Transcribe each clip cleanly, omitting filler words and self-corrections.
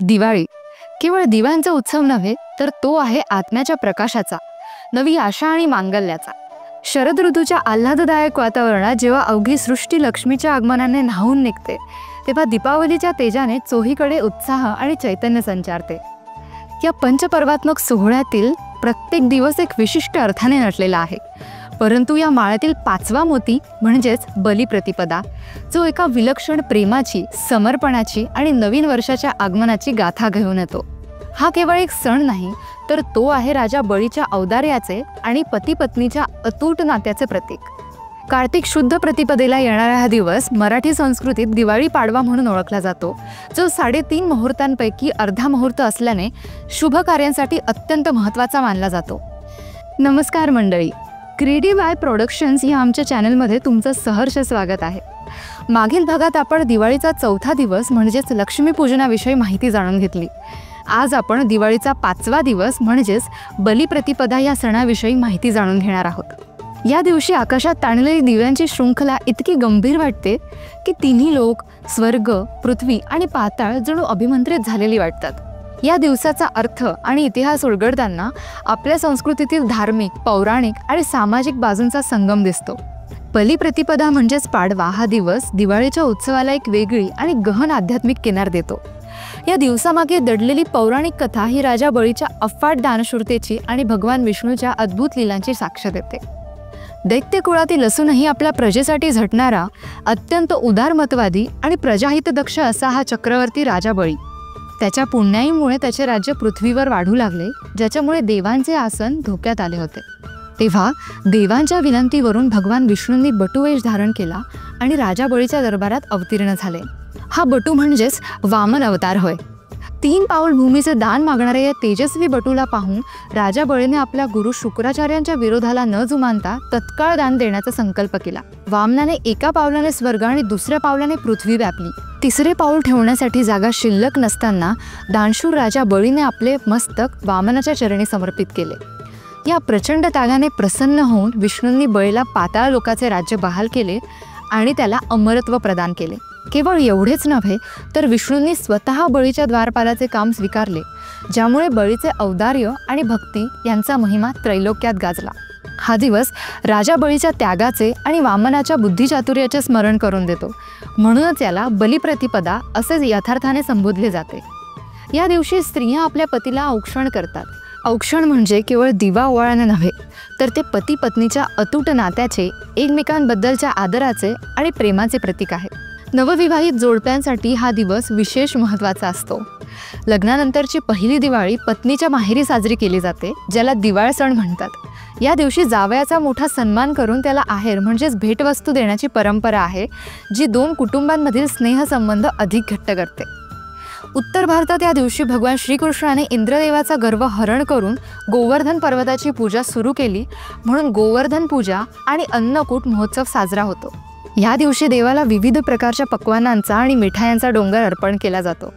दिवाळी केवळ दिव्यांचा उत्सव नव्हे, तर तो आहे आत्म्याच्या प्रकाशाचा, नवी आशा आणि मांगल्याचा। शरद ऋतूच्या आल्हाददायक वातावरणात जेव्हा अवघी सृष्टी लक्ष्मीच्या आगमनाने न्हाऊन निघते, तेव्हा दीपावलीच्या तेजाने चोहीकडे उत्साह आणि चैतन्य संचारते। या पंचपर्वात्मक सोहळ्यातील प्रत्येक दिवस एक विशिष्ट अर्थाने नटलेला आहे, परंतु या माळ्यातील पाचवा मोती म्हणजेच बलिप्रतिपदा, जो एका विलक्षण प्रेमाची, समर्पणाची आणि नवीन वर्षाच्या आगमनाची गाथा घेऊन येतो। हा केवळ एक सण नाही, तर तो आहे राजा बळीच्या औदार्याचे आणि पती पत्नीच्या अतूट नात्याचे प्रतीक। कार्तिक शुद्ध प्रतिपदेला येणारा हा दिवस मराठी संस्कृतीत दिवाळी पाडवा म्हणून ओळखला जातो, जो 3.5 मुहूर्तांपैकी अर्धा मुहूर्त असल्याने शुभ कार्यांसाठी अत्यंत महत्त्वाचा मानला जातो। नमस्कार मंडळी, क्रिएटिव्ह आय प्रोडक्शन्स या आमच्या चॅनलमध्ये तुमचं सहर्ष स्वागत आहे। मागील भागात आपण दिवाळीचा चौथा दिवस म्हणजेच लक्ष्मीपूजनाविषयी माहिती जाणून घेतली। आज आपण दिवाळीचा 5वा दिवस म्हणजेच बलिप्रतिपदा या सणाविषयी माहिती जाणून घेणार आहोत। या दिवशी आकाशात ताणलेली दिव्यांची शृंखला इतकी गंभीर वाटते की तिन्ही लोक, स्वर्ग, पृथ्वी आणि पाताळ जणू अभिमंत्रित झालेली वाटतात। या दिवसाचा अर्थ आणि इतिहास उलगडताना आपल्या संस्कृतीतील धार्मिक, पौराणिक आणि सामाजिक बाजूंचा संगम दिसतो। बलिप्रतिपदा म्हणजेच पाडवा हा दिवस दिवाळीच्या उत्सवाला एक वेगळी आणि गहन आध्यात्मिक किनार देतो। या दिवसामागे दडलेली पौराणिक कथा ही राजा बळीच्या अफाट दानशूरतेची आणि भगवान विष्णूच्या अद्भुत लीलांची साक्ष देते। दैत्य कुळातील असूनही आपल्या प्रजेसाठी झटणारा, अत्यंत उदारमतवादी आणि प्रजाहितदक्ष असा हा चक्रवर्ती राजा बळी, त्याच्या पुण्याईमुळे त्याचे राज्य पृथ्वीवर वाढू लागले, ज्याच्यामुळे देवांचे आसन धोक्यात आले होते। तेव्हा देवांच्या विनंतीवरून भगवान विष्णूंनी बटुवेश धारण केला आणि राजा बळीच्या दरबारात अवतीर्ण झाले। हा बटू म्हणजेच वामन अवतार होय। 3 पाऊल भूमीचे दान मागणाऱ्या या तेजस्वी बटूला पाहून राजा बळीने आपल्या गुरु शुक्राचार्यांच्या विरोधाला न जुमानता तत्काळ दान देण्याचा संकल्प केला। वामनाने एका पावलाने स्वर्ग आणि दुसऱ्या पावलाने पृथ्वी व्यापली। तिसरे पाऊल ठेवण्यासाठी जागा शिल्लक नसताना दानशूर राजा बळीने आपले मस्तक वामनाच्या चरणी समर्पित केले। या प्रचंड त्यागाने प्रसन्न होऊन विष्णूंनी बळीला पाताळ लोकाचे राज्य बहाल केले आणि त्याला अमरत्व प्रदान केले। केवळ एवढेच नव्हे, तर विष्णूंनी स्वतः बळीच्या द्वारपालाचे काम स्वीकारले, ज्यामुळे बळीचे औदार्य आणि भक्ती यांचा महिमा त्रैलोक्यात गाजला। हा दिवस राजा बळीच्या त्यागाचे आणि वामनाच्या बुद्धिचातुर्याचे स्मरण करून देतो, म्हणूनच याला बलिप्रतिपदा असेच यथार्थाने संबोधले जाते। या दिवशी स्त्रिया आपल्या पतीला औक्षण करतात। औक्षण म्हणजे केवळ दिवा ओवाळणे नव्हे, तर ते पती पत्नीच्या अतूट नात्याचे, एकमेकांबद्दलच्या आदराचे आणि प्रेमाचे प्रतीक आहे। नवविवाहित जोडप्यांसाठी हा दिवस विशेष महत्त्वाचा असतो। लग्नानंतरची पहिली दिवाळी पत्नीच्या माहेरी साजरी केली जाते, ज्याला दिवाळ सण म्हणतात। या दिवशी जावयाचा मोठा सन्मान करून त्याला आहेर म्हणजेच भेटवस्तू देण्याची परंपरा आहे, जी 2 कुटुंबांमधील स्नेहसंबंध अधिक घट्ट करते। उत्तर भारतात या दिवशी भगवान श्रीकृष्णाने इंद्रदेवाचा गर्व हरण करून गोवर्धन पर्वताची पूजा सुरू केली, म्हणून गोवर्धन पूजा आणि अन्नकूट महोत्सव साजरा होतो। या दिवशी देवाला विविध प्रकारच्या पक्वानांचा आणि मिठायांचा डोंगर अर्पण केला जातो,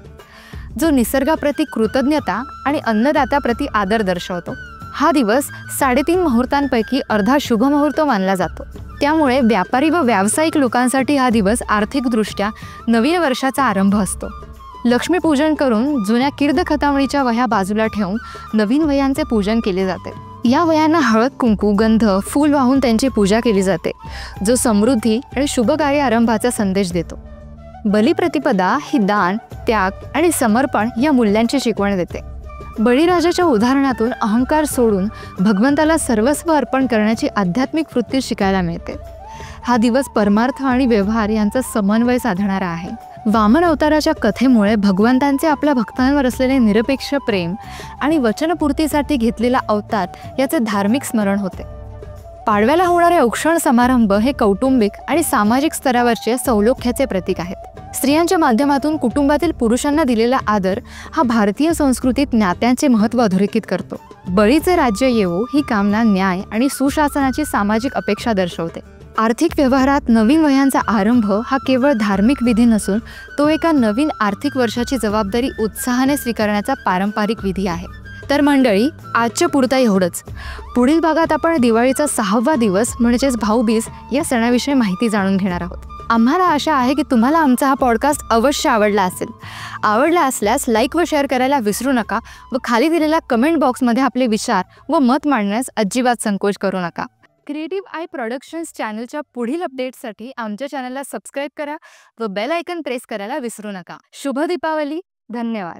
जो निसर्गाप्रती कृतज्ञता आणि अन्नदात्याप्रती आदर दर्शवतो। हा दिवस 3.5 मुहूर्तांपैकी अर्धा शुभ मुहूर्त मानला जातो, त्यामुळे व्यापारी व व्यावसायिक लोकांसाठी हा दिवस आर्थिकदृष्ट्या नवीन वर्षाचा आरंभ असतो। लक्ष्मीपूजन करून जुन्या कीर्द खतावणीच्या वह्या बाजूला ठेवून नवीन वह्यांचे पूजन केले जाते। या वह्यांना हळद, कुंकू, गंध, फूल वाहून त्यांची पूजा केली जाते, जो समृद्धी आणि शुभ कार्य आरंभाचा संदेश देतो। बलिप्रतिपदा ही दान, त्याग आणि समर्पण या मूल्यांची शिकवण देते। बळीराजाच्या उदाहरणातून अहंकार सोडून भगवंताला सर्वस्व अर्पण करण्याची आध्यात्मिक वृत्ती शिकायला मिळते। हा दिवस परमार्थ आणि व्यवहार यांचा समन्वय साधणारा आहे। वामन अवताराच्या कथेमुळे भगवंतांचे आपल्या भक्तांवर असलेले निरपेक्ष प्रेम आणि वचनपूर्तीसाठी घेतलेला अवतार याचे धार्मिक स्मरण होते। पाडव्याला होणारे औक्षण समारंभ हे कौटुंबिक आणि सामाजिक स्तरावरचे सौलोख्याचे प्रतीक आहेत। स्त्रियांच्या माध्यमातून कुटुंबातील पुरुषांना दिलेला आदर हा भारतीय संस्कृतीत नात्यांचे महत्त्व अधोरेखित करतो। बळीचे राज्य येवो ही कामना न्याय आणि सुशासनाची सामाजिक अपेक्षा दर्शवते। आर्थिक व्यवहारात नवीन वह्यांचा आरंभ हा केवळ धार्मिक विधी नसून तो एका नवीन आर्थिक वर्षाची जबाबदारी उत्साहाने स्वीकारण्याचा पारंपरिक विधी आहे। तर मंडळी, आजच्या पुरता एवढंच। पुढील भागात आपण दिवाळीचा 6वा दिवस म्हणजेच भाऊबीज या सणाविषयी माहिती जाणून घेणार आहोत। आम्हाला आशा आहे की तुम्हाला आमचा हा पॉडकास्ट अवश्य आवडला असेल. आवडला असल्यास लाईक व शेअर करायला विसरू नका व खाली दिलेल्या कमेंट बॉक्समध्ये आपले विचार व मत मांडण्यास अजिबात संकोच करू नका. क्रिएटिव्ह आय प्रोडक्शन्स चॅनलच्या पुढील अपडेट्ससाठी आमच्या चॅनलला सबस्क्राईब करा व बेल आयकन प्रेस करायला विसरू नका. शुभ दीपावली. धन्यवाद.